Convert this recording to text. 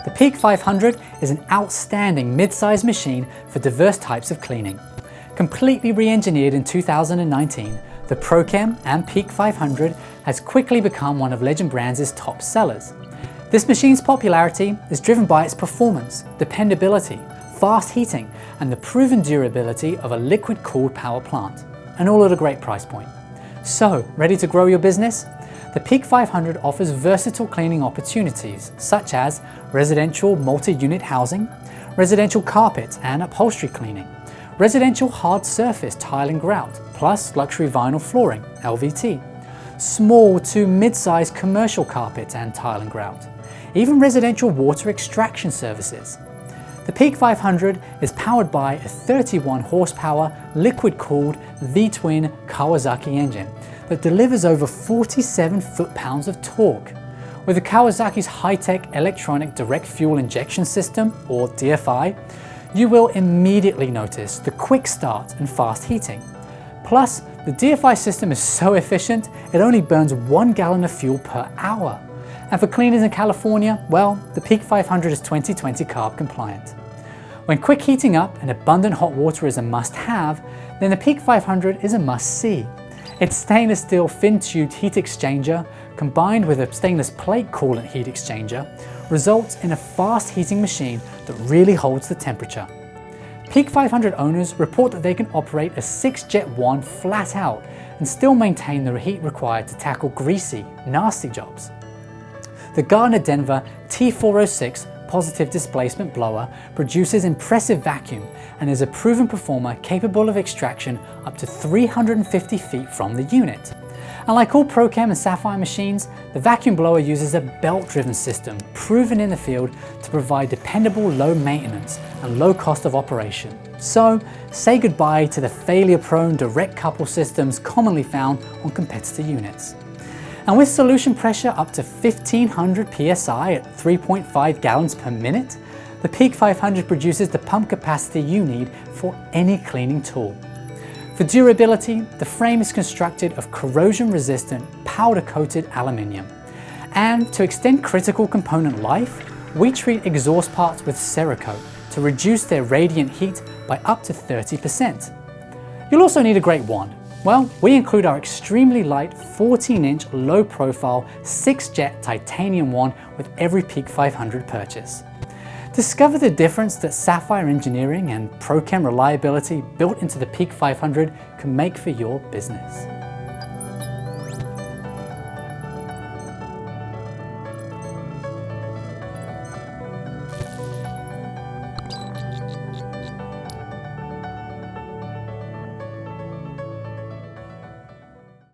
The Peak 500 is an outstanding mid-size machine for diverse types of cleaning. Completely re-engineered in 2019, the Prochem and Peak 500 has quickly become one of Legend Brands' top sellers. This machine's popularity is driven by its performance, dependability, fast heating, and the proven durability of a liquid-cooled power plant, and all at a great price point. So, ready to grow your business? The Peak 500 offers versatile cleaning opportunities such as residential multi-unit housing, residential carpet and upholstery cleaning, residential hard surface tile and grout, plus luxury vinyl flooring, LVT, small to mid-size commercial carpet and tile and grout, even residential water extraction services. The Peak 500 is powered by a 31 horsepower liquid-cooled V-twin Kawasaki engine that delivers over 47 foot-pounds of torque. With the Kawasaki's high-tech electronic direct fuel injection system, or DFI, you will immediately notice the quick start and fast heating. Plus, the DFI system is so efficient, it only burns 1 gallon of fuel per hour. And for cleaners in California, well, the Peak 500 is 2020 CARB compliant. When quick heating up and abundant hot water is a must-have, then the Peak 500 is a must-see. Its stainless steel fin-tubed heat exchanger, combined with a stainless plate coolant heat exchanger, results in a fast heating machine that really holds the temperature. Peak 500 owners report that they can operate a 6-jet 1 flat out and still maintain the heat required to tackle greasy, nasty jobs. The Gardner Denver T406 positive displacement blower produces impressive vacuum and is a proven performer capable of extraction up to 350 feet from the unit. And like all Prochem and Sapphire machines, the vacuum blower uses a belt-driven system proven in the field to provide dependable low maintenance and low cost of operation. So say goodbye to the failure-prone direct couple systems commonly found on competitor units. And with solution pressure up to 1500 psi at 3.5 gallons per minute, the Peak 500 produces the pump capacity you need for any cleaning tool. For durability, the frame is constructed of corrosion-resistant, powder-coated aluminium. And to extend critical component life, we treat exhaust parts with Cerakote to reduce their radiant heat by up to 30%. You'll also need a great wand. Well, we include our extremely light 14-inch low-profile 6-jet titanium wand with every Peak 500 purchase. Discover the difference that Sapphire engineering and Prochem reliability built into the Peak 500 can make for your business.